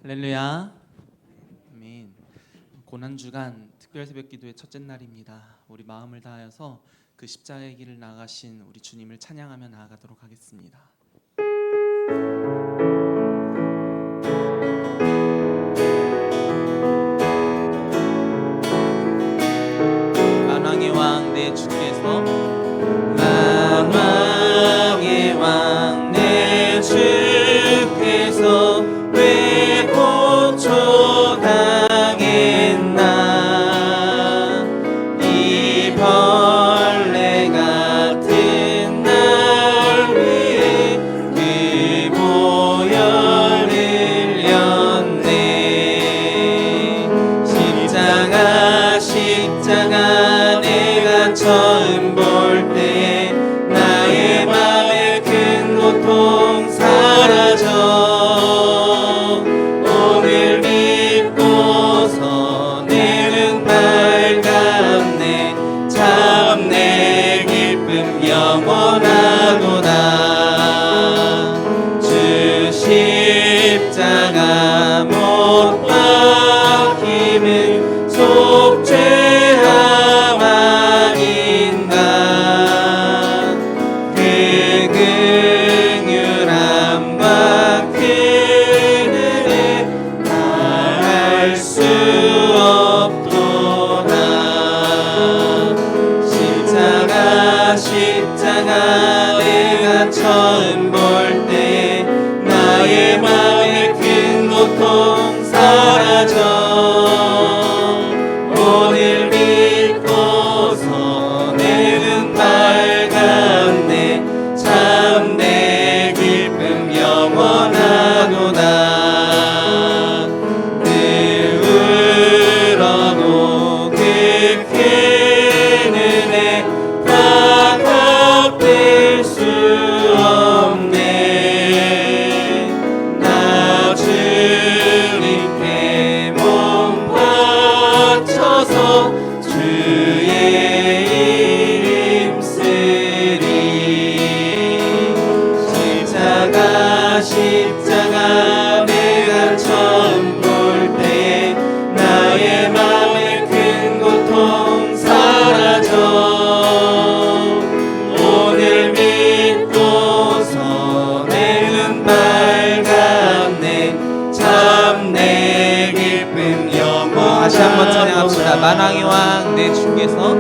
할렐루야. 아멘. 고난주간 특별새벽기도의 첫째 날입니다. 우리 마음을 다하여서 그 십자가의 길을 나가신 우리 주님을 찬양하며 나아가도록 하겠습니다. 만왕의 왕 내 주께서 만왕의 왕 내 주께서 왜 고초당했나 이 벌레 같은 날 위해 그 보혈을 흘렸네. 십자가 내가 처음 볼 때 나의 맘에 큰 고통 사라져. 오늘 믿고서 내는 밝았네. 참 내 기쁨 영원하도다. 주 십자가 못 박힘은 속죄함 아닌가. 그 긍휼함과 그 은혜 말할 수 없도다. 십자가 내가 처음 볼 때 나의 마음에 큰 고통 사라져. 오늘 믿고서 내는 밝았네. 참 내 기쁨 영원하도다. 늘 울어도 그 큰 은혜 다 갚을 수 없네. 나 주님께 몸 바쳐서 주의 이름 쓰리. 십자가 내가 처음 볼 때 나의 맘에 큰 고통 사라져. 오늘 믿고서 내는 밝았네. 참 내 기쁨 영원하도다. 다시 한번 찬양합시다. 만왕의 왕 내 주께서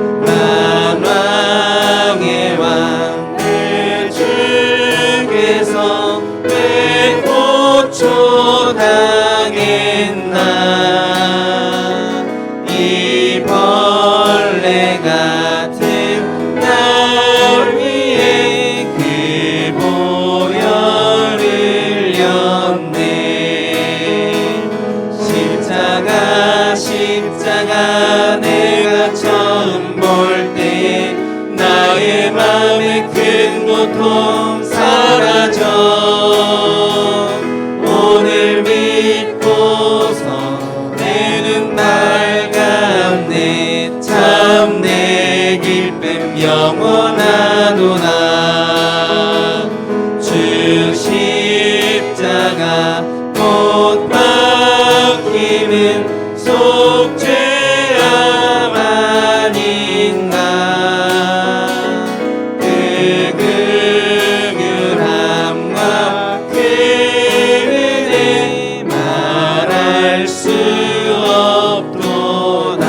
만왕의 왕 내 주께서 왜 고초당했나 이 벌레 같은 날 위해 그 보혈을 흘렸네. 십자가 내가 처음 볼 때 나의 맘에 큰 고통 사라져. 오늘 믿고서 내는 밝았네. 참 내 기쁨 영원하도다. 주 십자가 못 박힘은 속죄함 아닌가. 그 긍휼함과 그 은혜 말할 수 없도다.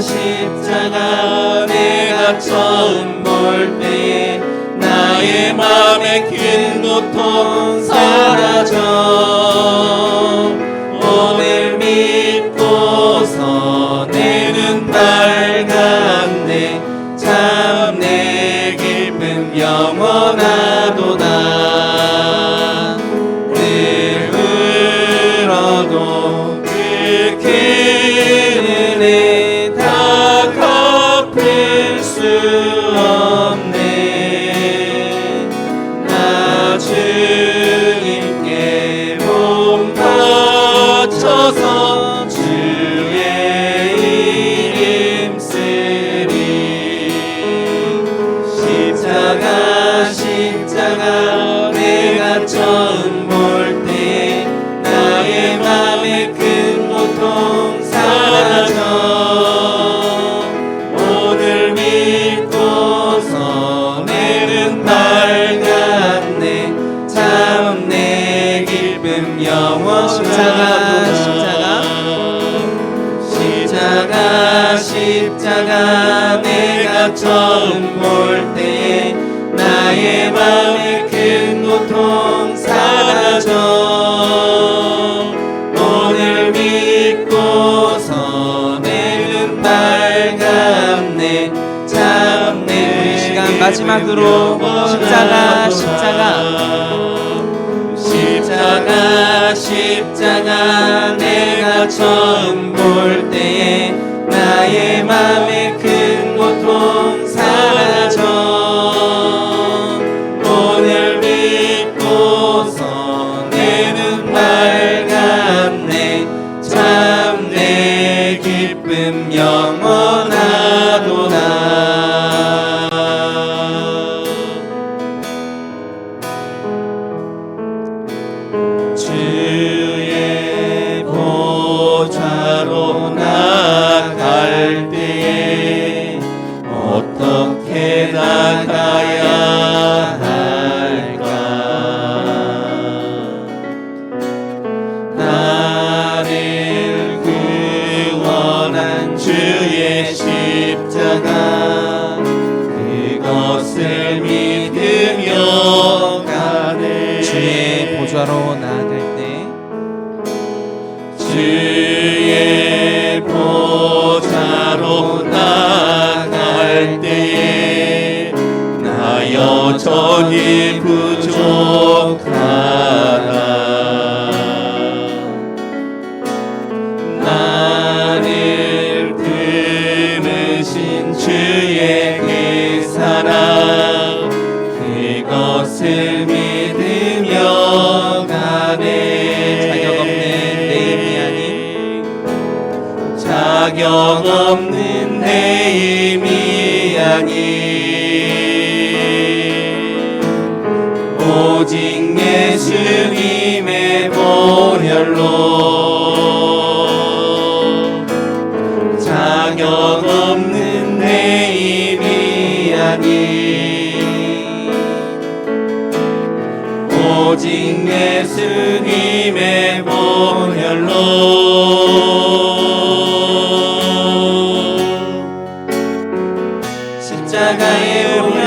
십자가 내가 처음 볼 때 나의 맘에 큰 고통 사라져. 오늘 믿고서 내는 밝았네. 참 내 기쁨 영원하도다. 늘 울어도 그 큰 은혜 다 갚을 수 없네. 나 주님께 몸 바쳐서 주의 이름 쓰리. 십자가 내가 처음 십자가 내가 처음 볼 때에 나의 마음의 큰 고통 사라져 오늘 믿고서 내 눈 밝았네 참내 우리 시간 마지막으로 십자가 내가 처음 볼 때에 나의 맘의 큰 고통 사라져 오늘 믿고서 내 눈 밝았네 참 내 기쁨 영원하도다 주의 보좌로 나갈 때에 어떻게 나가야 할까 나를 구원한 주의 십자가 그것을 믿으며 가네 주의 보좌로 나갈 때 주의 보좌로 나갈 때에 나 여전히 부족하다 나를 부르신 주의 그 사랑 그것을 믿으며 가네 자격 없는 내 힘이 아닌 오직 예수님의 보혈로 자격 없는 내 힘이 아닌 오직 예수님의 보혈로 십자가에 보면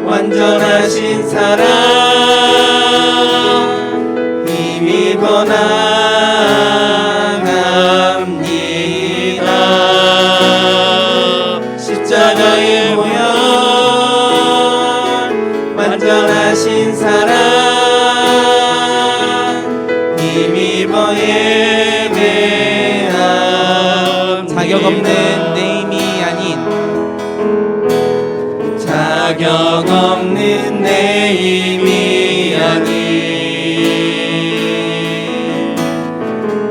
완전하신 사랑 힘입어 나갑니다 십자가에 보면 완전하신 사랑 힘입어 예배합니다 자격 없는 내 힘이 아닌 자격 없는 내 힘이 아닌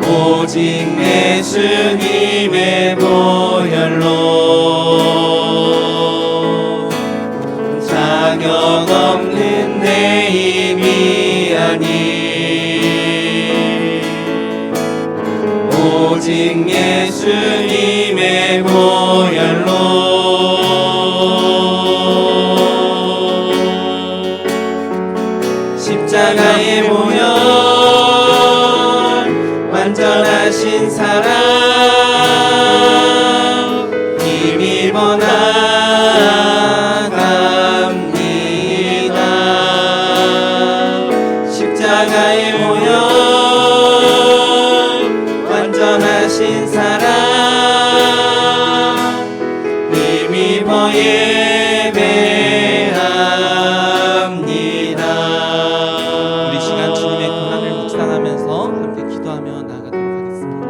오직 예수님의 보혈로 자격 없는 내 힘이 아닌 오직 예수님의 보혈로 십자가에 모여 완전하신 사랑 힘입어 나갑니다 십자가에 모여 완전하신 사랑 힘입어 예배합니다 우리 시간 주님의 고난을 묵상하면서 함께 기도하며 나아가도록 하겠습니다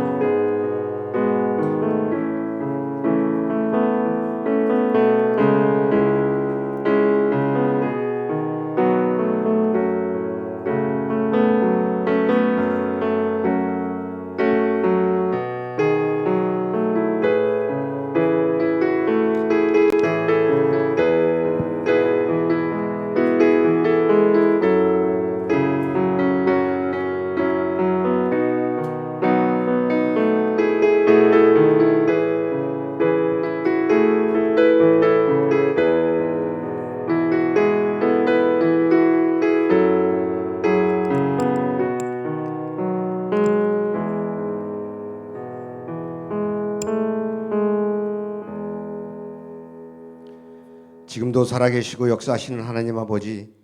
살아계시고 역사하시는 하나님 아버지,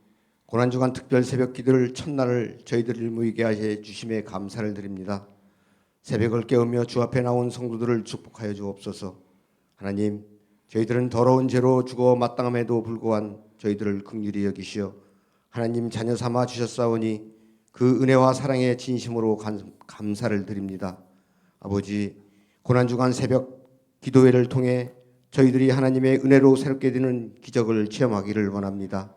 고난주간 특별 새벽 기도를 첫날을 저희들을 모이게 하여 주심에 감사를 드립니다. 새벽을 깨우며 주 앞에 나온 성도들을 축복하여 주옵소서. 하나님, 저희들은 더러운 죄로 죽어 마땅함에도 불구한 저희들을 긍휼히 여기시어 하나님 자녀 삼아 주셨사오니 그 은혜와 사랑에 진심으로 감사를 드립니다. 아버지, 고난주간 새벽 기도회를 통해 저희들이 하나님의 은혜로 새롭게 되는 기적을 체험하기를 원합니다.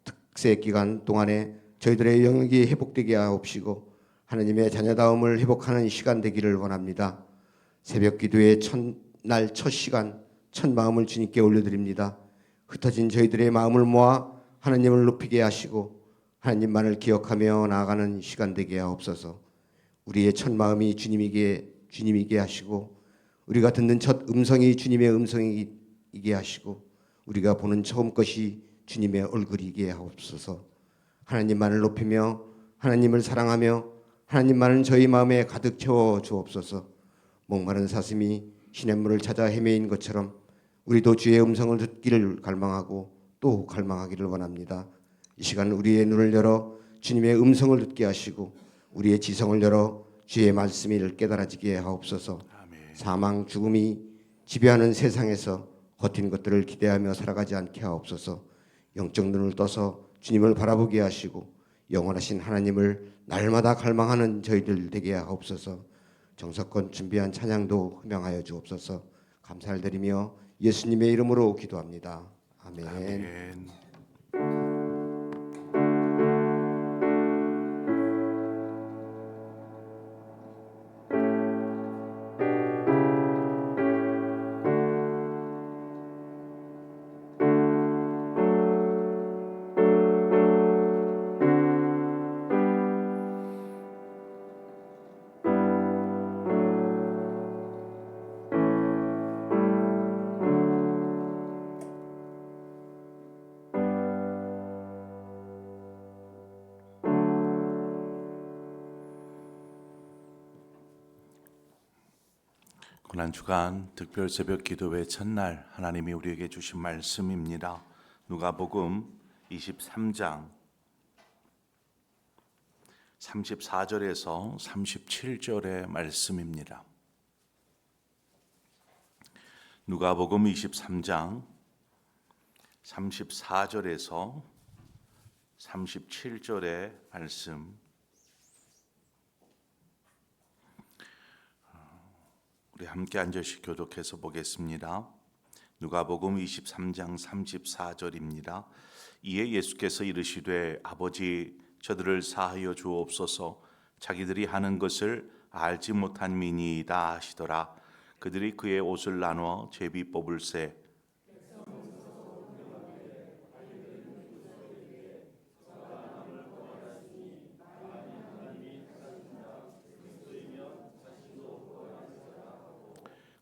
특세 기간 동안에 저희들의 영역이 회복되게 하옵시고 하나님의 자녀다움을 회복하는 시간 되기를 원합니다. 새벽 기도의 첫날 첫 시간 첫 마음을 주님께 올려드립니다. 흩어진 저희들의 마음을 모아 하나님을 높이게 하시고 하나님만을 기억하며 나아가는 시간 되게 하옵소서. 우리의 첫 마음이 주님이게 하시고 우리가 듣는 첫 음성이 주님의 음성이게 하시고 우리가 보는 처음 것이 주님의 얼굴이게 하옵소서. 하나님만을 높이며 하나님을 사랑하며 하나님만은 저희 마음에 가득 채워 주옵소서. 목마른 사슴이 시냇물을 찾아 헤매인 것처럼 우리도 주의 음성을 듣기를 갈망하고 또 갈망하기를 원합니다. 이 시간 우리의 눈을 열어 주님의 음성을 듣게 하시고 우리의 지성을 열어 주의 말씀을 깨달아지게 하옵소서. 사망 죽음이 지배하는 세상에서 겉인 것들을 기대하며 살아가지 않게 하옵소서. 영적 눈을 떠서 주님을 바라보게 하시고 영원하신 하나님을 날마다 갈망하는 저희들 되게 하옵소서. 정석권 준비한 찬양도 흠양하여 주옵소서. 감사를 드리며 예수님의 이름으로 기도합니다. 아멘. 아멘. 고난주간 특별 새벽 기도회 첫날 하나님이 우리에게 주신 말씀입니다. 누가복음 23장 34절에서 37절의 말씀입니다. 누가복음 23장 34절에서 37절의 말씀, 우리 함께 앉으시 교독해서 보겠습니다. 누가복음 23장 34절입니다. 이에 예수께서 이르시되 아버지 저들을 사하여 주옵소서. 자기들이 하는 것을 알지 못한 민이이다 하시더라. 그들이 그의 옷을 나누어 제비 뽑을새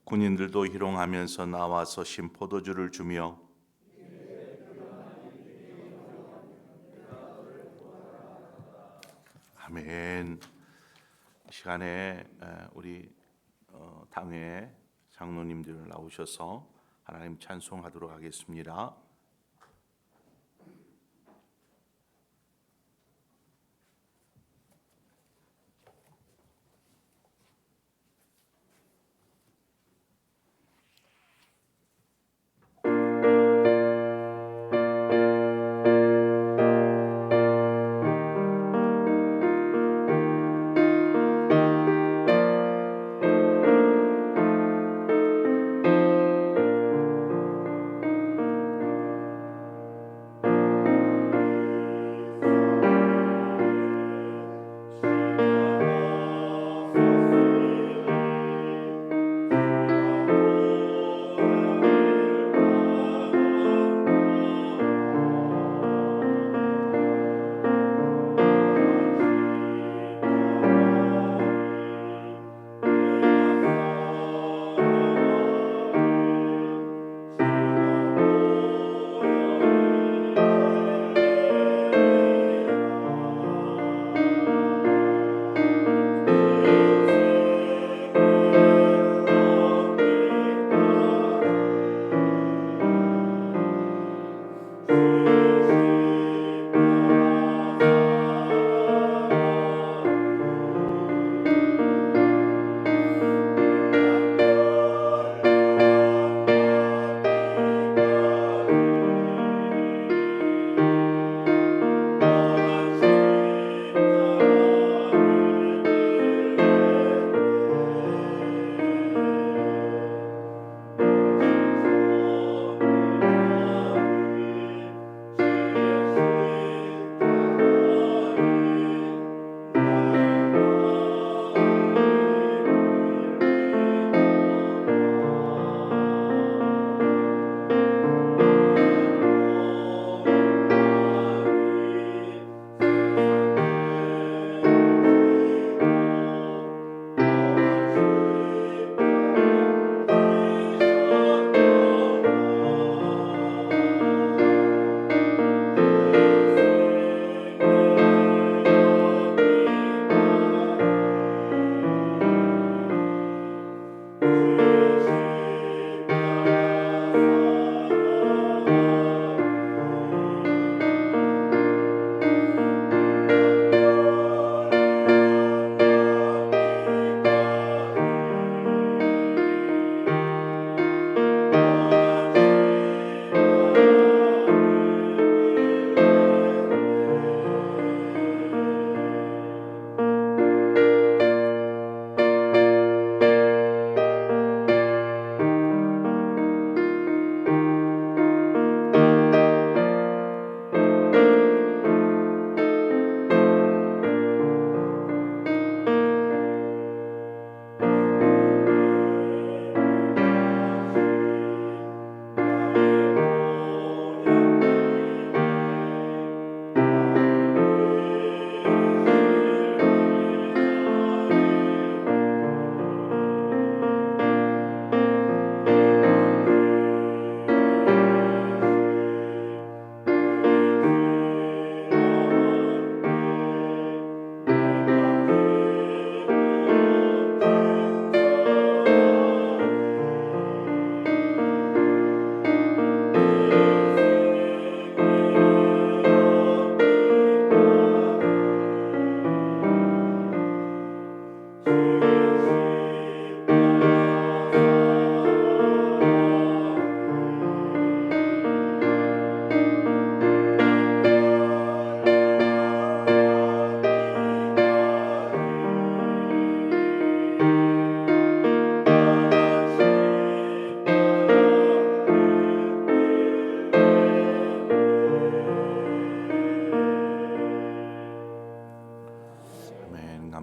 군인들도 희롱하면서 나와서 신 포도주를 주며 아멘. 이 시간에 우리 당회 장로님들 나오셔서 하나님 찬송하도록 하겠습니다.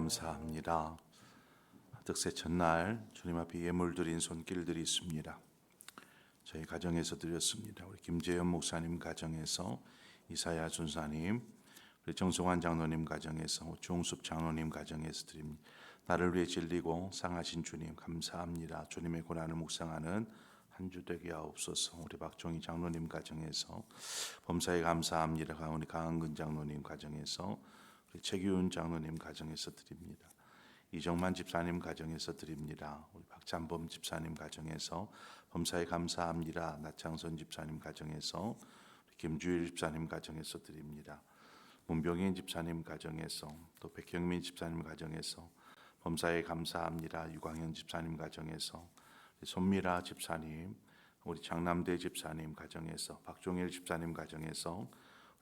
감사합니다. 득세 첫날 주님 앞에 예물 드린 손길들이 있습니다. 저희 가정에서 드렸습니다. 우리 김재현 목사님 가정에서 이사야 준사님, 우리 정성환 장로님 가정에서 주홍숙 장로님 가정에서 드립니다. 나를 위해 질리고 상하신 주님 감사합니다. 주님의 고난을 묵상하는 한 주 되게 하옵소서. 우리 박종희 장로님 가정에서 범사에 감사합니다. 우리 강은근 장로님 가정에서 우리 최기훈 장로님 가정에서 드립니다. 이정만 집사님 가정에서 드립니다. 우리 박찬범 집사님 가정에서 범사에 감사합니다. 나창선 집사님 가정에서 우리 김주일 집사님 가정에서 드립니다. 문병인 집사님 가정에서 또 백경민 집사님 가정에서 범사에 감사합니다. 유광현 집사님 가정에서 우리 손미라 집사님, 우리 장남대 집사님 가정에서 박종일 집사님 가정에서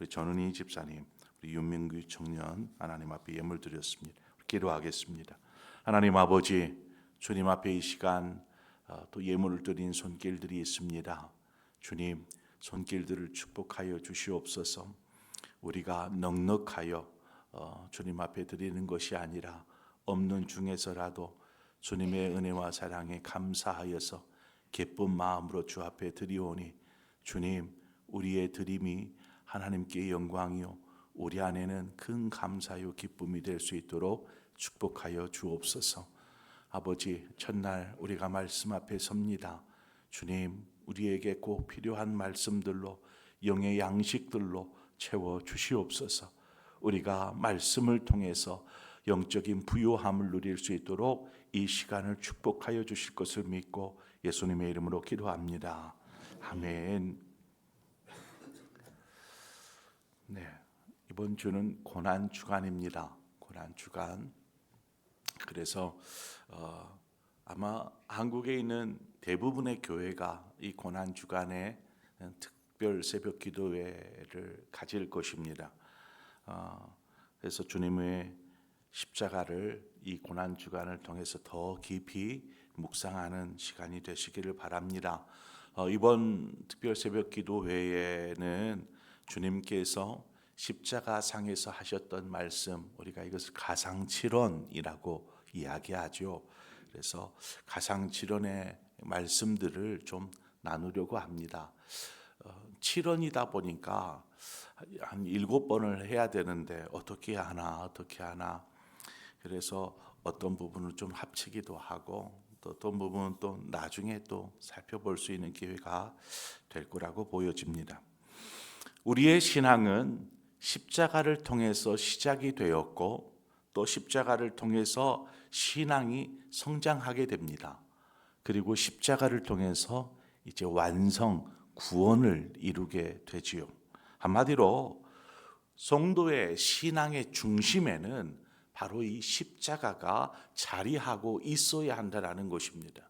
우리 전은희 집사님, 우리 윤민규 청년 하나님 앞에 예물 드렸습니다. 기도하겠습니다. 하나님 아버지, 주님 앞에 이 시간 또 예물을 드린 손길들이 있습니다. 주님, 손길들을 축복하여 주시옵소서. 우리가 넉넉하여 주님 앞에 드리는 것이 아니라 없는 중에서라도 주님의 은혜와 사랑에 감사하여서 기쁜 마음으로 주 앞에 드리오니 주님, 우리의 드림이 하나님께 영광이요 우리 안에는 큰 감사요 기쁨이 될 수 있도록 축복하여 주옵소서. 아버지, 첫날 우리가 말씀 앞에 섭니다. 주님, 우리에게 꼭 필요한 말씀들로 영의 양식들로 채워 주시옵소서. 우리가 말씀을 통해서 영적인 부요함을 누릴 수 있도록 이 시간을 축복하여 주실 것을 믿고 예수님의 이름으로 기도합니다. 아멘. 네, 이번 주는 고난 주간입니다. 고난 주간. 그래서 아마 한국에 있는 대부분의 교회가 이 고난 주간에 특별 새벽 기도회를 가질 것입니다. 그래서 주님의 십자가를 이 고난 주간을 통해서 더 깊이 묵상하는 시간이 되시기를 바랍니다. 이번 특별 새벽 기도회에는 주님께서 십자가 상에서 하셨던 말씀, 우리가 이것을 가상칠언이라고 이야기하죠. 그래서 가상칠언의 말씀들을 좀 나누려고 합니다. 7원이다 보니까 한 7번을 해야 되는데 어떻게 하나 그래서 어떤 부분을 좀 합치기도 하고 또 어떤 부분은 또 나중에 또 살펴볼 수 있는 기회가 될 거라고 보여집니다. 우리의 신앙은 십자가를 통해서 시작이 되었고 또 십자가를 통해서 신앙이 성장하게 됩니다. 그리고 십자가를 통해서 이제 완성, 구원을 이루게 되지요. 한마디로 성도의 신앙의 중심에는 바로 이 십자가가 자리하고 있어야 한다는 것입니다.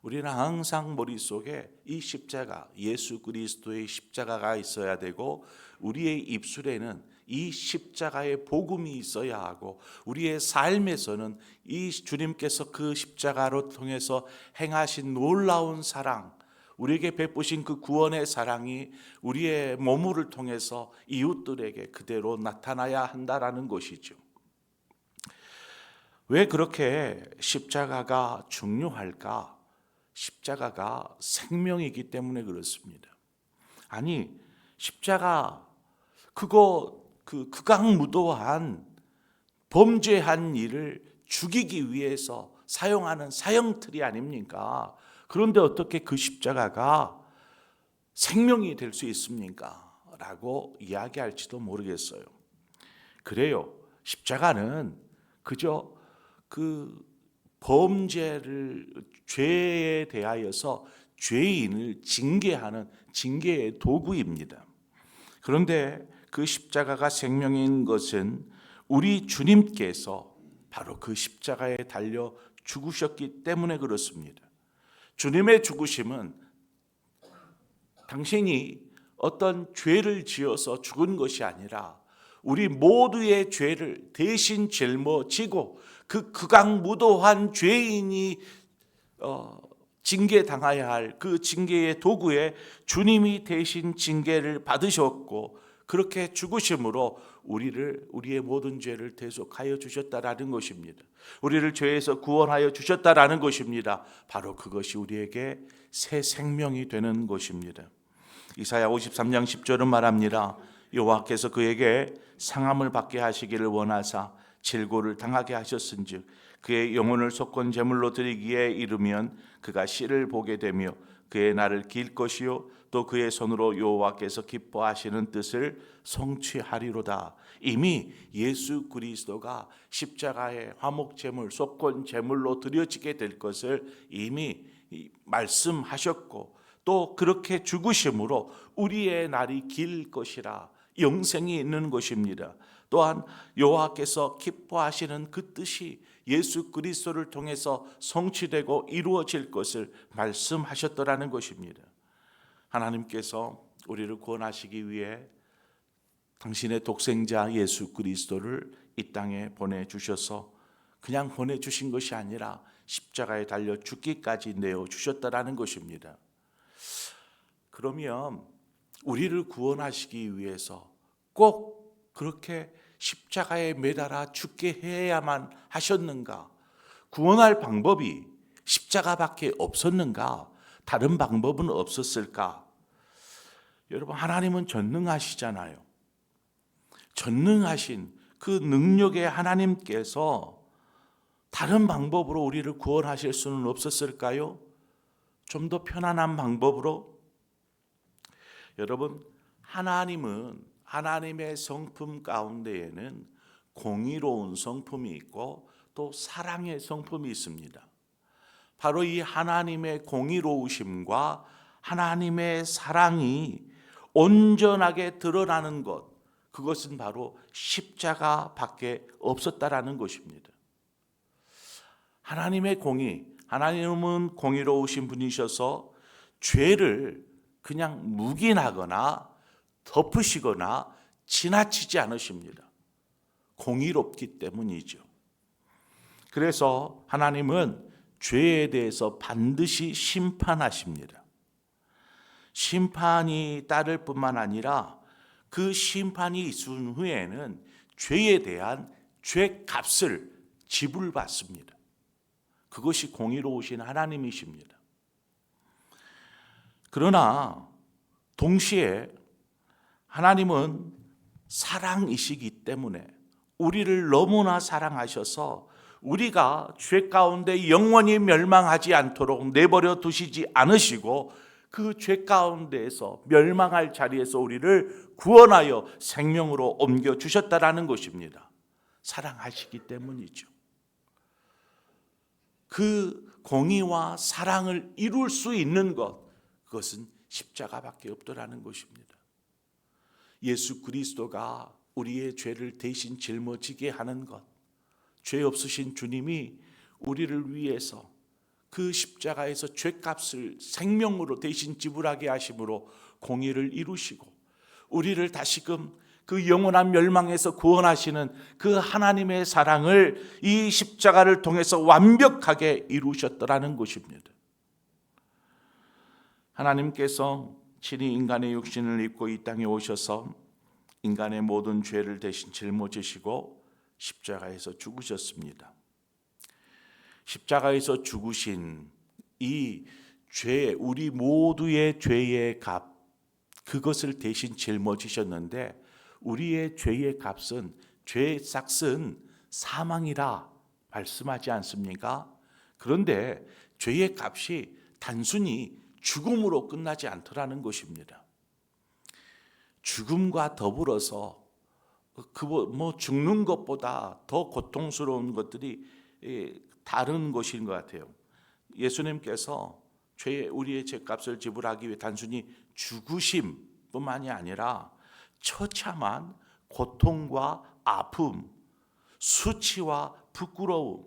우리는 항상 머릿속에 이 십자가, 예수 그리스도의 십자가가 있어야 되고 우리의 입술에는 이 십자가의 복음이 있어야 하고 우리의 삶에서는 이 주님께서 그 십자가로 통해서 행하신 놀라운 사랑, 우리에게 베푸신 그 구원의 사랑이 우리의 몸을 통해서 이웃들에게 그대로 나타나야 한다라는 것이죠. 왜 그렇게 십자가가 중요할까? 십자가가 생명이기 때문에 그렇습니다. 아니, 십자가 그거 극악무도한 범죄한 일을 죽이기 위해서 사용하는 사형틀이 아닙니까? 그런데 어떻게 그 십자가가 생명이 될 수 있습니까? 라고 이야기할지도 모르겠어요. 그래요. 십자가는 그저 그 죄에 대하여서 죄인을 징계하는 징계의 도구입니다. 그런데 그 십자가가 생명인 것은 우리 주님께서 바로 그 십자가에 달려 죽으셨기 때문에 그렇습니다. 주님의 죽으심은 당신이 어떤 죄를 지어서 죽은 것이 아니라 우리 모두의 죄를 대신 짊어지고 그 극악무도한 죄인이 징계당해야 할 그 징계의 도구에 주님이 대신 징계를 받으셨고 그렇게 죽으심으로 우리의 모든 죄를 대속하여 주셨다라는 것입니다. 우리를 죄에서 구원하여 주셨다라는 것입니다. 바로 그것이 우리에게 새 생명이 되는 것입니다. 이사야 53장 10절은 말합니다. 여호와께서 그에게 상함을 받게 하시기를 원하사 질고를 당하게 하셨은즉 그의 영혼을 속건 제물로 드리기에 이르면 그가 씨를 보게 되며 그의 날을 길 것이요 또 그의 손으로 여호와께서 기뻐하시는 뜻을 성취하리로다. 이미 예수 그리스도가 십자가의 화목 제물, 속건 제물로 드려지게 될 것을 이미 말씀하셨고 또 그렇게 죽으심으로 우리의 날이 길 것이라 영생이 있는 것입니다. 또한 여호와께서 기뻐하시는 그 뜻이 예수 그리스도를 통해서 성취되고 이루어질 것을 말씀하셨더라는 것입니다. 하나님께서 우리를 구원하시기 위해 당신의 독생자 예수 그리스도를 이 땅에 보내주셔서 그냥 보내주신 것이 아니라 십자가에 달려 죽기까지 내어주셨다라는 것입니다. 그러면 우리를 구원하시기 위해서 꼭 그렇게 십자가에 매달아 죽게 해야만 하셨는가? 구원할 방법이 십자가밖에 없었는가? 다른 방법은 없었을까? 여러분, 하나님은 전능하시잖아요. 전능하신 그 능력의 하나님께서 다른 방법으로 우리를 구원하실 수는 없었을까요? 좀 더 편안한 방법으로? 여러분, 하나님은 하나님의 성품 가운데에는 공의로운 성품이 있고 또 사랑의 성품이 있습니다. 바로 이 하나님의 공의로우심과 하나님의 사랑이 온전하게 드러나는 것, 그것은 바로 십자가밖에 없었다라는 것입니다. 하나님의 공의, 하나님은 공의로우신 분이셔서 죄를 그냥 묵인하거나 덮으시거나 지나치지 않으십니다. 공의롭기 때문이죠. 그래서 하나님은 죄에 대해서 반드시 심판하십니다. 심판이 따를 뿐만 아니라 그 심판이 있은 후에는 죄에 대한 죄값을 지불받습니다. 그것이 공의로우신 하나님이십니다. 그러나 동시에 하나님은 사랑이시기 때문에 우리를 너무나 사랑하셔서 우리가 죄 가운데 영원히 멸망하지 않도록 내버려 두시지 않으시고 그 죄 가운데에서 멸망할 자리에서 우리를 구원하여 생명으로 옮겨주셨다라는 것입니다. 사랑하시기 때문이죠. 그 공의와 사랑을 이룰 수 있는 것, 그것은 십자가밖에 없더라는 것입니다. 예수 그리스도가 우리의 죄를 대신 짊어지게 하는 것, 죄 없으신 주님이 우리를 위해서 그 십자가에서 죄값을 생명으로 대신 지불하게 하심으로 공의를 이루시고 우리를 다시금 그 영원한 멸망에서 구원하시는 그 하나님의 사랑을 이 십자가를 통해서 완벽하게 이루셨더라는 것입니다. 하나님께서 친히 인간의 육신을 입고 이 땅에 오셔서 인간의 모든 죄를 대신 짊어지시고 십자가에서 죽으셨습니다. 십자가에서 죽으신 이 죄, 우리 모두의 죄의 값, 그것을 대신 짊어지셨는데 우리의 죄의 값은, 죄의 삭은 사망이라 말씀하지 않습니까? 그런데 죄의 값이 단순히 죽음으로 끝나지 않더라는 것입니다. 죽음과 더불어서 죽는 것보다 더 고통스러운 것들이 다른 것인 것 같아요. 예수님께서 우리의 죄값을 지불하기 위해 단순히 죽으심뿐만이 아니라 처참한 고통과 아픔, 수치와 부끄러움,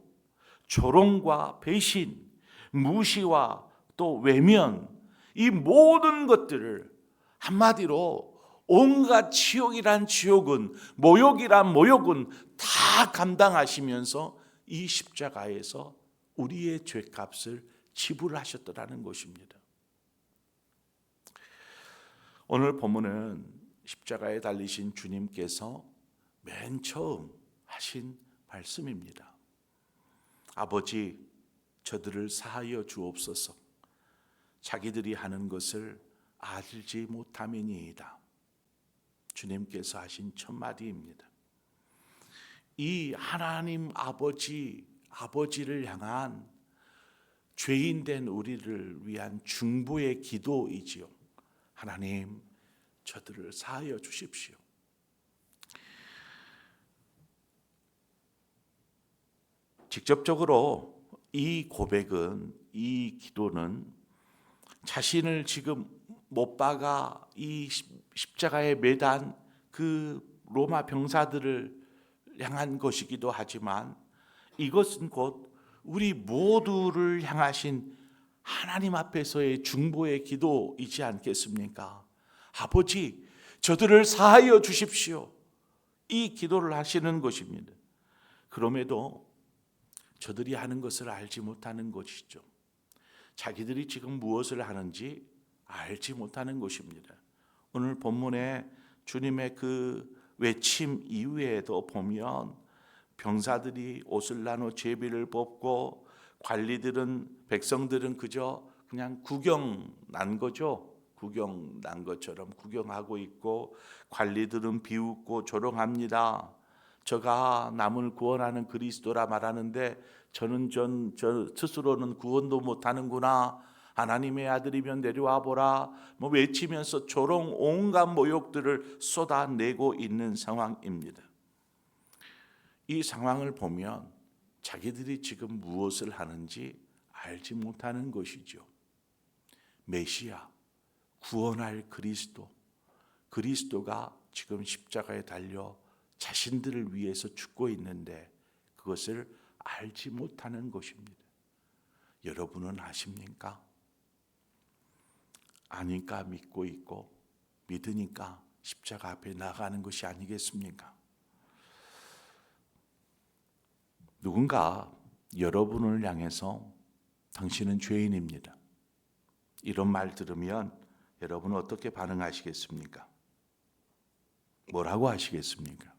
조롱과 배신, 무시와 또 외면, 이 모든 것들을 한마디로 온갖 지옥이란 지옥은, 모욕이란 모욕은 다 감당하시면서 이 십자가에서 우리의 죄값을 지불하셨더라는 것입니다. 오늘 본문은 십자가에 달리신 주님께서 맨 처음 하신 말씀입니다. 아버지, 저들을 사하여 주옵소서. 자기들이 하는 것을 알지 못함이니이다. 주님께서 하신 첫 마디입니다. 이 하나님 아버지를 향한 죄인된 우리를 위한 중보의 기도이지요. 하나님, 저들을 사하여 주십시오. 직접적으로 이 고백은, 이 기도는 자신을 지금 못 박아 이 십자가에 매단 그 로마 병사들을 향한 것이기도 하지만, 이것은 곧 우리 모두를 향하신 하나님 앞에서의 중보의 기도이지 않겠습니까? 아버지, 저들을 사하여 주십시오. 이 기도를 하시는 것입니다. 그럼에도 저들이 하는 것을 알지 못하는 것이죠. 자기들이 지금 무엇을 하는지 알지 못하는 것입니다. 오늘 본문에 주님의 그 외침 이후에도 보면 병사들이 옷을 나눠 제비를 뽑고 관리들은, 백성들은 그저 그냥 구경 난 거죠. 구경 난 것처럼 구경하고 있고, 관리들은 비웃고 조롱합니다. 저가 남을 구원하는 그리스도라 말하는데 저는 저 스스로는 구원도 못하는구나. 하나님의 아들이면 내려와 보라. 외치면서 조롱, 온갖 모욕들을 쏟아내고 있는 상황입니다. 이 상황을 보면 자기들이 지금 무엇을 하는지 알지 못하는 것이죠. 메시아, 구원할 그리스도가 지금 십자가에 달려 자신들을 위해서 죽고 있는데 그것을 알지 못하는 것입니다. 여러분은 아십니까? 아니까 믿고 있고, 믿으니까 십자가 앞에 나가는 것이 아니겠습니까? 누군가 여러분을 향해서 당신은 죄인입니다, 이런 말 들으면 여러분은 어떻게 반응하시겠습니까? 뭐라고 하시겠습니까?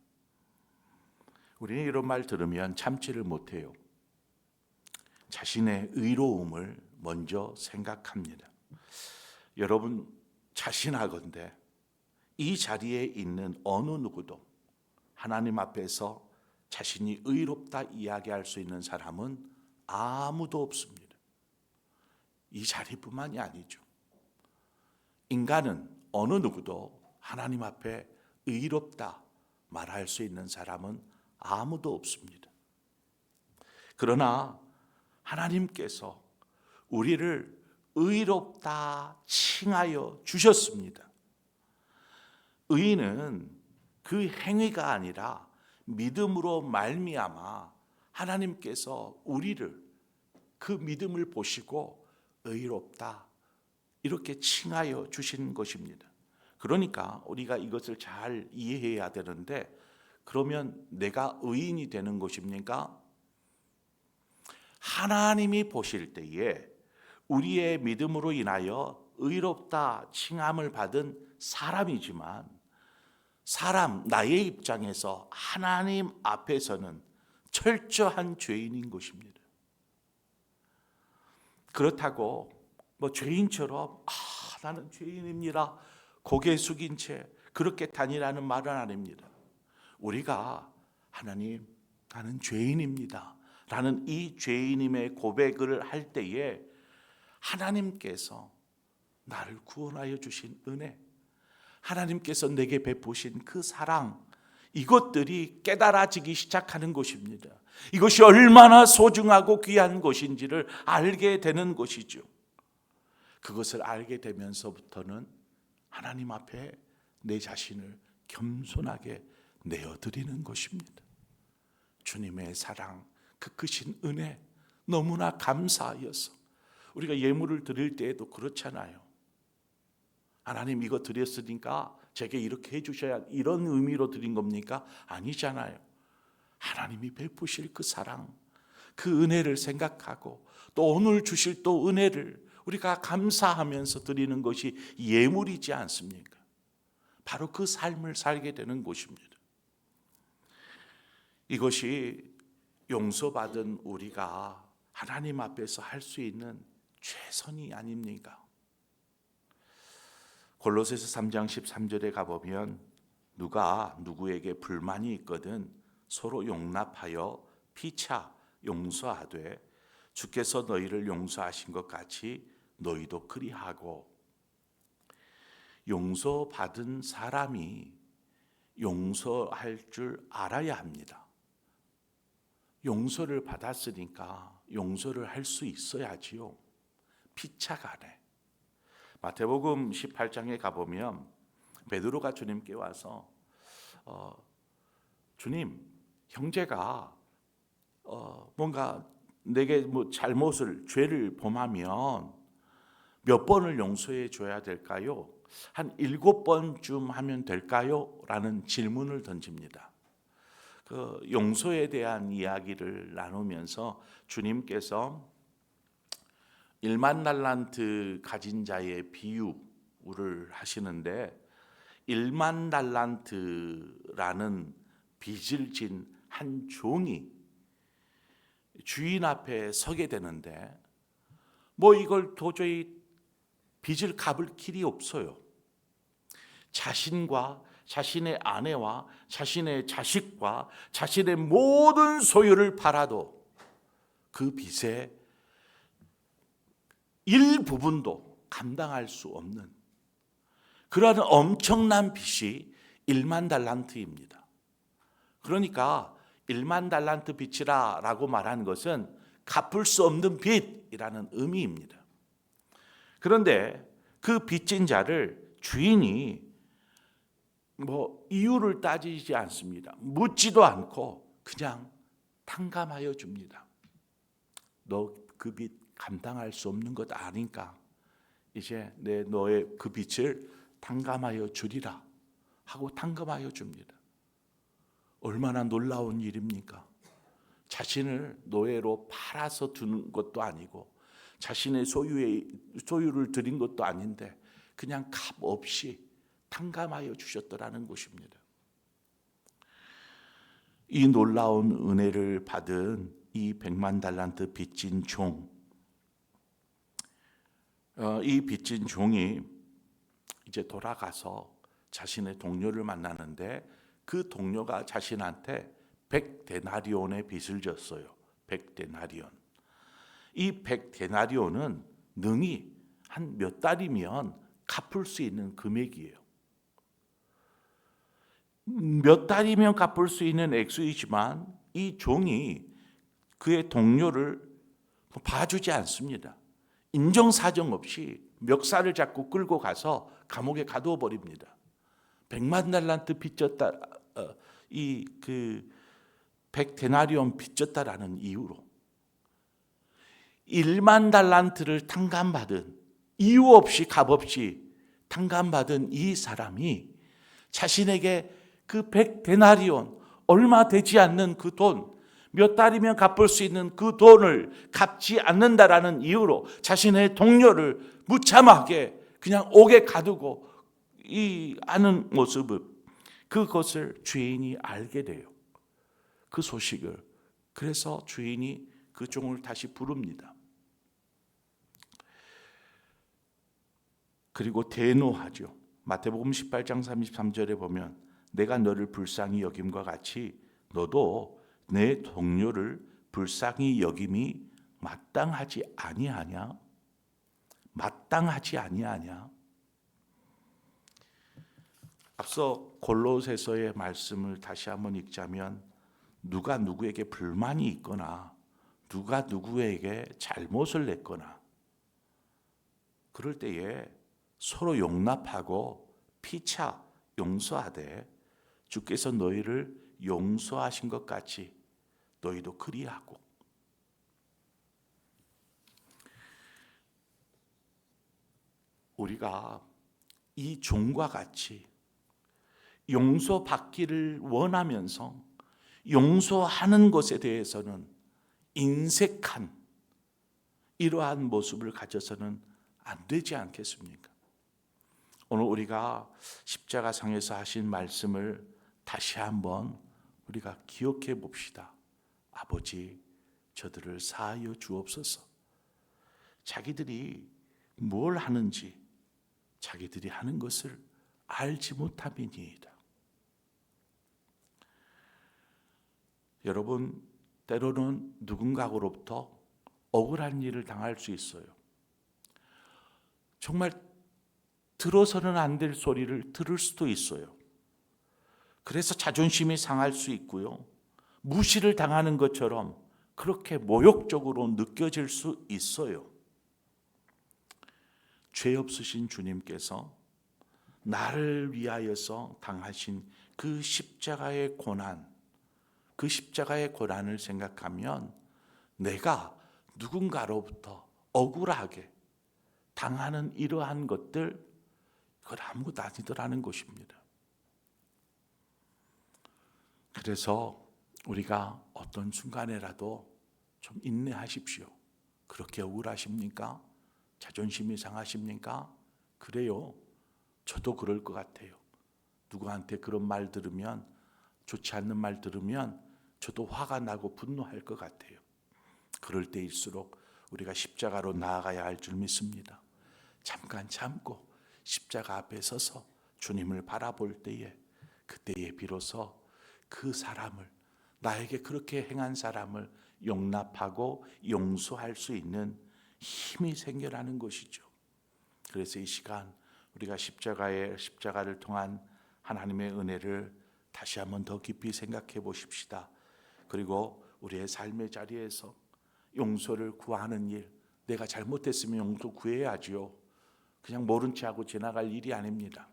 우리는 이런 말 들으면 참지를 못해요. 자신의 의로움을 먼저 생각합니다. 여러분 자신하건대 이 자리에 있는 어느 누구도 하나님 앞에서 자신이 의롭다 이야기할 수 있는 사람은 아무도 없습니다. 이 자리뿐만이 아니죠. 인간은 어느 누구도 하나님 앞에 의롭다 말할 수 있는 사람은 아무도 없습니다. 그러나 하나님께서 우리를 의롭다 칭하여 주셨습니다. 의인은 그 행위가 아니라 믿음으로 말미암아 하나님께서 우리를, 그 믿음을 보시고 의롭다 이렇게 칭하여 주신 것입니다. 그러니까 우리가 이것을 잘 이해해야 되는데, 그러면 내가 의인이 되는 것입니까? 하나님이 보실 때에 우리의 믿음으로 인하여 의롭다 칭함을 받은 사람이지만, 나의 입장에서 하나님 앞에서는 철저한 죄인인 것입니다. 그렇다고 죄인처럼 나는 죄인입니다, 고개 숙인 채 그렇게 다니라는 말은 아닙니다. 우리가 하나님, 나는 죄인입니다 라는 이 죄인임의 고백을 할 때에 하나님께서 나를 구원하여 주신 은혜, 하나님께서 내게 베푸신 그 사랑, 이것들이 깨달아지기 시작하는 것입니다. 이것이 얼마나 소중하고 귀한 것인지를 알게 되는 것이죠. 그것을 알게 되면서부터는 하나님 앞에 내 자신을 겸손하게 내어드리는 것입니다. 주님의 사랑, 그 크신 은혜 너무나 감사하여서 우리가 예물을 드릴 때에도 그렇잖아요. 하나님 이거 드렸으니까 제게 이렇게 해주셔야, 이런 의미로 드린 겁니까? 아니잖아요. 하나님이 베푸실 그 사랑, 그 은혜를 생각하고 또 오늘 주실 또 은혜를 우리가 감사하면서 드리는 것이 예물이지 않습니까? 바로 그 삶을 살게 되는 곳입니다. 이것이 용서받은 우리가 하나님 앞에서 할 수 있는 최선이 아닙니까? 골로새서 3장 13절에 가보면 누가 누구에게 불만이 있거든 서로 용납하여 피차 용서하되 주께서 너희를 용서하신 것 같이 너희도 그리하고. 용서받은 사람이 용서할 줄 알아야 합니다. 용서를 받았으니까 용서를 할 수 있어야지요. 피차가네. 마태복음 18장에 가보면 베드로가 주님께 와서 주님, 형제가 뭔가 내게 뭐 잘못을 죄를 범하면 몇 번을 용서해 줘야 될까요? 한 7번쯤 하면 될까요? 라는 질문을 던집니다. 그 용서에 대한 이야기를 나누면서 주님께서 1만 달란트 가진 자의 비유를 하시는데 1만 달란트라는 빚을 진 한 종이 주인 앞에 서게 되는데 뭐 이걸 도저히 빚을 갚을 길이 없어요. 자신과 자신의 아내와 자신의 자식과 자신의 모든 소유를 팔아도 그 빚의 일부분도 감당할 수 없는 그러한 엄청난 빚이 1만 달란트입니다. 그러니까 1만 달란트 빚이라 라고 말하는 것은 갚을 수 없는 빚이라는 의미입니다. 그런데 그 빚진 자를 주인이 뭐 이유를 따지지 않습니다. 묻지도 않고 그냥 탕감하여 줍니다. 너 그 빚 감당할 수 없는 것 아닌가? 이제 너의 그 빚을 탕감하여 주리라 하고 탕감하여 줍니다. 얼마나 놀라운 일입니까? 자신을 노예로 팔아서 두는 것도 아니고 자신의 소유를 드린 것도 아닌데 그냥 값 없이 탕감하여 주셨더라는 것입니다. 이 놀라운 은혜를 받은 이 100만 달란트 빚진 종, 이 빚진 종이 이제 돌아가서 자신의 동료를 만나는데 그 동료가 자신한테 100데나리온의 빚을 졌어요. 100데나리온. 이 100데나리온은 능히 한 몇 달이면 갚을 수 있는 금액이에요. 몇 달이면 갚을 수 있는 액수이지만 이 종이 그의 동료를 봐주지 않습니다. 인정사정 없이 멱살을 잡고 끌고 가서 감옥에 가두어 버립니다. 100만 달란트 빚졌다, 이 그 100데나리온 빚졌다라는 이유로 1만 달란트를 탕감받은, 이유 없이 값 없이 탕감받은 이 사람이 자신에게 그 100데나리온, 얼마 되지 않는 그 돈, 몇 달이면 갚을 수 있는 그 돈을 갚지 않는다라는 이유로 자신의 동료를 무참하게 그냥 옥에 가두고 이 하는 모습을, 그것을 주인이 알게 돼요. 그 소식을. 그래서 주인이 그 종을 다시 부릅니다. 그리고 대노하죠. 마태복음 18장 33절에 보면 내가 너를 불쌍히 여김과 같이 너도 내 동료를 불쌍히 여김이 마땅하지 아니하냐? 마땅하지 아니하냐? 앞서 골로새서의 말씀을 다시 한번 읽자면 누가 누구에게 불만이 있거나 누가 누구에게 잘못을 냈거나 그럴 때에 서로 용납하고 피차 용서하되 주께서 너희를 용서하신 것 같이 너희도 그리하고. 우리가 이 종과 같이 용서받기를 원하면서 용서하는 것에 대해서는 인색한 이러한 모습을 가져서는 안 되지 않겠습니까? 오늘 우리가 십자가상에서 하신 말씀을 다시 한번 우리가 기억해 봅시다. 아버지, 저들을 사하여 주옵소서. 자기들이 뭘 하는지 자기들이 하는 것을 알지 못함이니이다. 여러분, 때로는 누군가로부터 억울한 일을 당할 수 있어요. 정말 들어서는 안 될 소리를 들을 수도 있어요. 그래서 자존심이 상할 수 있고요. 무시를 당하는 것처럼 그렇게 모욕적으로 느껴질 수 있어요. 죄 없으신 주님께서 나를 위하여서 당하신 그 십자가의 고난, 그 십자가의 고난을 생각하면 내가 누군가로부터 억울하게 당하는 이러한 것들, 그건 아무것도 아니더라는 것입니다. 그래서 우리가 어떤 순간에라도 좀 인내하십시오. 그렇게 억울하십니까? 자존심이 상하십니까? 그래요. 저도 그럴 것 같아요. 누구한테 그런 말 들으면, 좋지 않는 말 들으면 저도 화가 나고 분노할 것 같아요. 그럴 때일수록 우리가 십자가로 나아가야 할 줄 믿습니다. 잠깐 참고 십자가 앞에 서서 주님을 바라볼 때에, 그때에 비로소 그 사람을, 나에게 그렇게 행한 사람을 용납하고 용서할 수 있는 힘이 생겨나는 것이죠. 그래서 이 시간 우리가 십자가를 통한 하나님의 은혜를 다시 한번 더 깊이 생각해 보십시다. 그리고 우리의 삶의 자리에서 용서를 구하는 일, 내가 잘못했으면 용서 구해야지요. 그냥 모른 채 하고 지나갈 일이 아닙니다.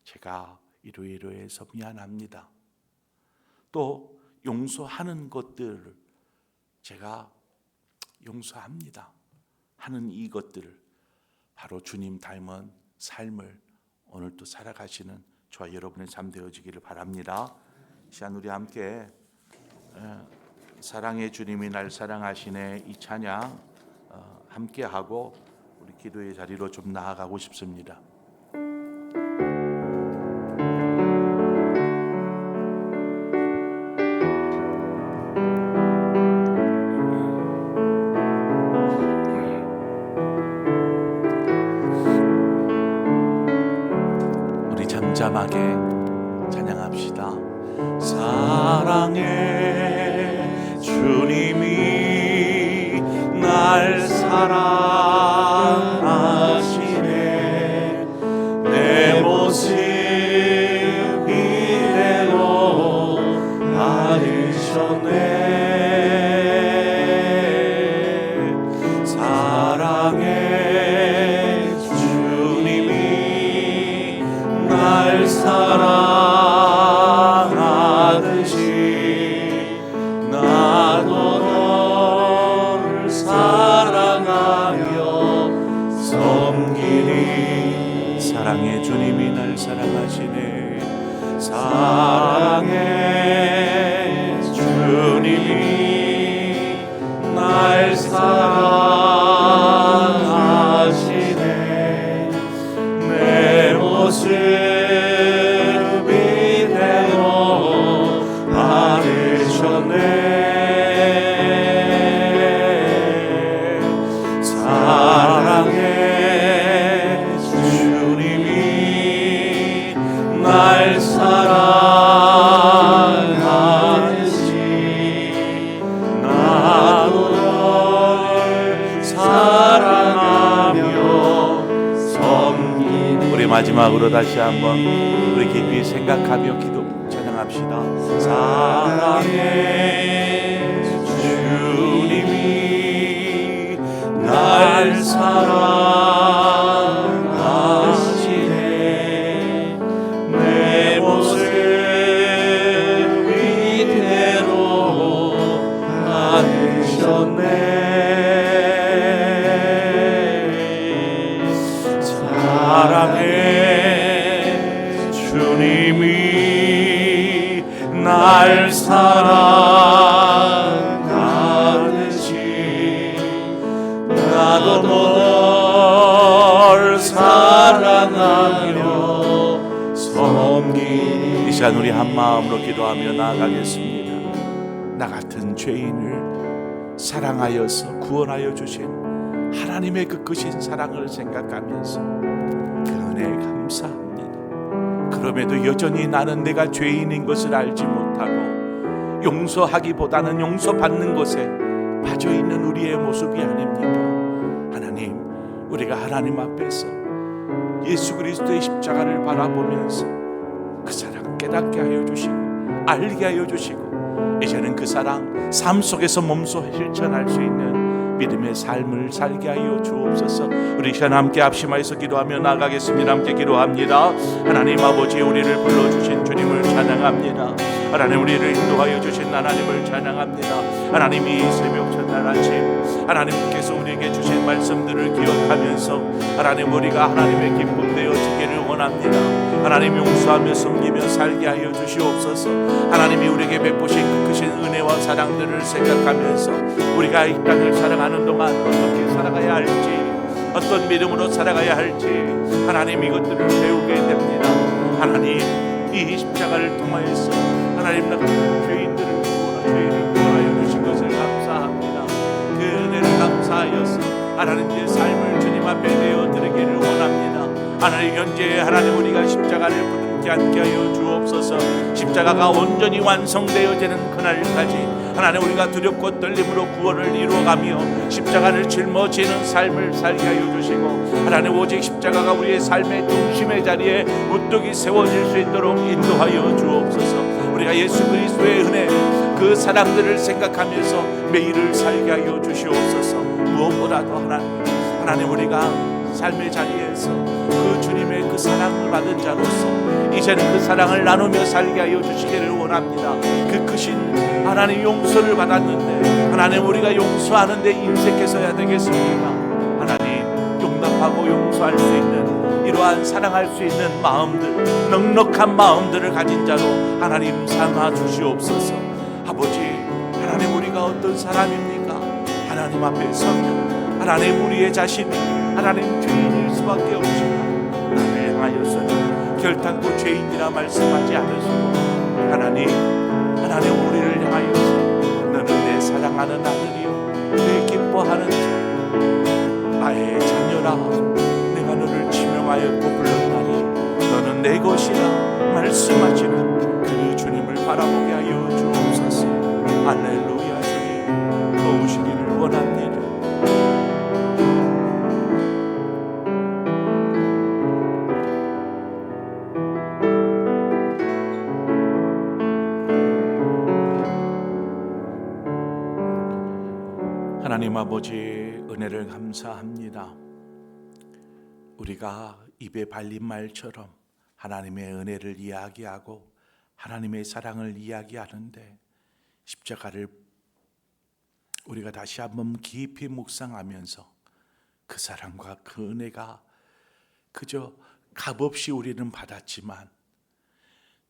제가 이러이러해서 미안합니다. 또 용서하는 것들을 제가 용서합니다 하는 이것들을 바로 주님 닮은 삶을 오늘도 살아가시는 저와 여러분의 삶 되어지기를 바랍니다. 이 시간 우리 함께 사랑의 주님이 날 사랑하시네 이 찬양 함께 하고 우리 기도의 자리로 좀 나아가고 싶습니다. 우리 잠잠하게 찬양합시다. 사랑의 주님이 날 사랑하시네. 내 모습 이대로 받으셨네. 사랑의 주님이 날 사랑하듯이 나도 너를 사랑하며 섬기리. 사랑의 주님이 날 사랑하시네. 사랑의 주님이 날 사랑하시네. 내 모습 이대로 받으셨네. 사랑의 주님이 날 사랑하듯이 나도 너를 사랑하며 섬기니. 우리 마지막으로 다시 한번 우리 깊이 생각하며 기도 찬양합시다. 사랑의 주님이 날 사랑하시네. 내 모습 이대로 받으셨네. 사랑의 주님이 날 사랑하듯이 나도 널 사랑하며 시간 우리 한 마음으로 기도하며 나아가겠습니다. 나 같은 죄인을 사랑하여서 구원하여 주신 하나님의 그 크신 사랑을 생각하면서 그 은혜에 감사합니다. 그럼에도 여전히 나는 내가 죄인인 것을 알지 못하고 용서하기보다는 용서받는 것에 빠져있는 우리의 모습이 아닙니까? 하나님, 우리가 하나님 앞에서 예수 그리스도의 십자가를 바라보면서 그 사랑 깨닫게 하여 주시고 알게 하여 주시고 이제는 그 사랑 삶 속에서 몸소 실천할 수 있는 믿음의 삶을 살게 하여 주옵소서. 우리 시간 함께 합심하여서 기도하며 나가겠습니다. 함께 기도합니다. 하나님 아버지, 우리를 불러주신 주님을 찬양합니다. 하나님, 우리를 인도하여 주신 하나님을 찬양합니다. 하나님, 이 새벽 첫날 아침 하나님께서 우리에게 주신 말씀들을 기억하면서 하나님, 우리가 하나님의 기쁨 되어지기를 원합니다. 하나님, 용서하며 섬기며 살게 하여 주시옵소서. 하나님이 우리에게 베푸신 그 크신 은혜와 사랑들을 생각하면서 우리가 이 땅을 살아가는 동안 어떻게 살아가야 할지, 어떤 믿음으로 살아가야 할지 하나님 이것들을 배우게 됩니다. 하나님, 이 십자가를 통하여서 하나님 나 같은 죄인들을 구원하여 주신 것을 감사합니다. 그 은혜를 감사하여서 하나님의 삶을 주님 앞에 내어드리기를 원합니다. 하나님, 현재 하나님 우리가 십자가를 붙들지 않게 하여 주옵소서. 십자가가 온전히 완성되어지는 그날까지 하나님 우리가 두렵고 떨림으로 구원을 이루어가며 십자가를 짊어지는 삶을 살게 하여 주시고 하나님, 오직 십자가가 우리의 삶의 중심의 자리에 우뚝이 세워질 수 있도록 인도하여 주옵소서. 우리가 예수 그리스도의 은혜, 그 사랑들을 생각하면서 매일을 살게 하여 주시옵소서. 무엇보다도 하나님 우리가 삶의 자리에서 그 주님의 그 사랑을 받은 자로서 이제는 그 사랑을 나누며 살게 하여 주시기를 원합니다. 그 크신 하나님 용서를 받았는데 하나님, 우리가 용서하는데 인색해서야 되겠습니까? 하나님, 용납하고 용서할 수 있는 이러한 사랑할 수 있는 마음들, 넉넉한 마음들을 가진 자로 하나님 삼아 주시옵소서. 아버지, 하나님 우리가 어떤 사람입니까? 하나님 앞에 서면 하나님 우리의 자신이 하나님 죄인일 수밖에 없지만 나를 향하여서는 결단코 죄인이라 말씀하지 않으시고 하나님 우리를 향하여서 너는 내 사랑하는 아들이요 내 기뻐하는 자, 나의 자녀라, 내가 너를 지명하였고 불렀나니 너는 내 것이라 말씀하시는 그 주님을 바라보게 하여 주옵소서. 할렐루야. 주님 도우시기를 원합니다. 하나님 아버지, 은혜를 감사합니다. 우리가 입에 발린 말처럼 하나님의 은혜를 이야기하고 하나님의 사랑을 이야기하는데 십자가를 우리가 다시 한번 깊이 묵상하면서 그 사랑과 그 은혜가 그저 값없이 우리는 받았지만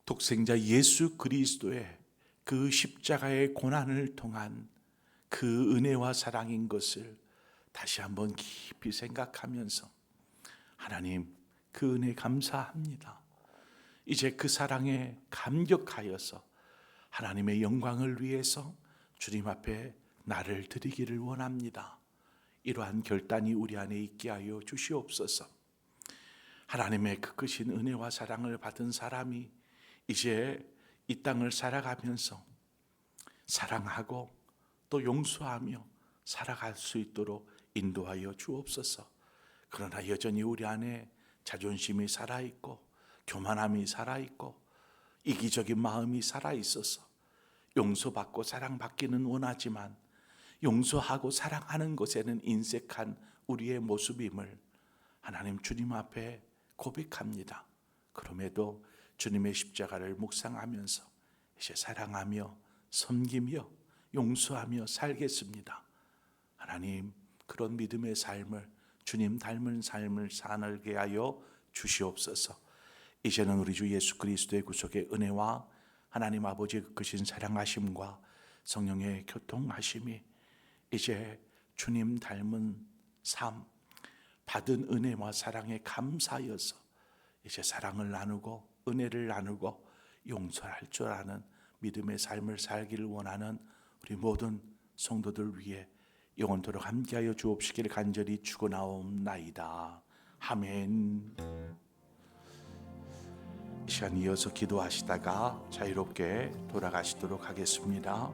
독생자 예수 그리스도의 그 십자가의 고난을 통한 그 은혜와 사랑인 것을 다시 한번 깊이 생각하면서 하나님, 그 은혜 감사합니다. 이제 그 사랑에 감격하여서 하나님의 영광을 위해서 주님 앞에 나를 드리기를 원합니다. 이러한 결단이 우리 안에 있게 하여 주시옵소서. 하나님의 그 크신 은혜와 사랑을 받은 사람이 이제 이 땅을 살아가면서 사랑하고 또 용서하며 살아갈 수 있도록 인도하여 주옵소서. 그러나 여전히 우리 안에 자존심이 살아있고 교만함이 살아있고 이기적인 마음이 살아있어서 용서받고 사랑받기는 원하지만 용서하고 사랑하는 것에는 인색한 우리의 모습임을 하나님 주님 앞에 고백합니다. 그럼에도 주님의 십자가를 묵상하면서 이제 사랑하며 섬기며 용서하며 살겠습니다. 하나님, 그런 믿음의 삶을, 주님 닮은 삶을 살게 하여 주시옵소서. 이제는 우리 주 예수 그리스도의 구속의 은혜와 하나님 아버지의 크신 사랑하심과 성령의 교통하심이 이제 주님 닮은 삶, 받은 은혜와 사랑에 감사하여서 이제 사랑을 나누고 은혜를 나누고 용서할 줄 아는 믿음의 삶을 살기를 원하는 우리 모든 성도들 위해 영원토록 함께하여 주옵시기를 간절히 축원하옵나이다. 아멘. 이 시간 이어서 기도하시다가 자유롭게 돌아가시도록 하겠습니다.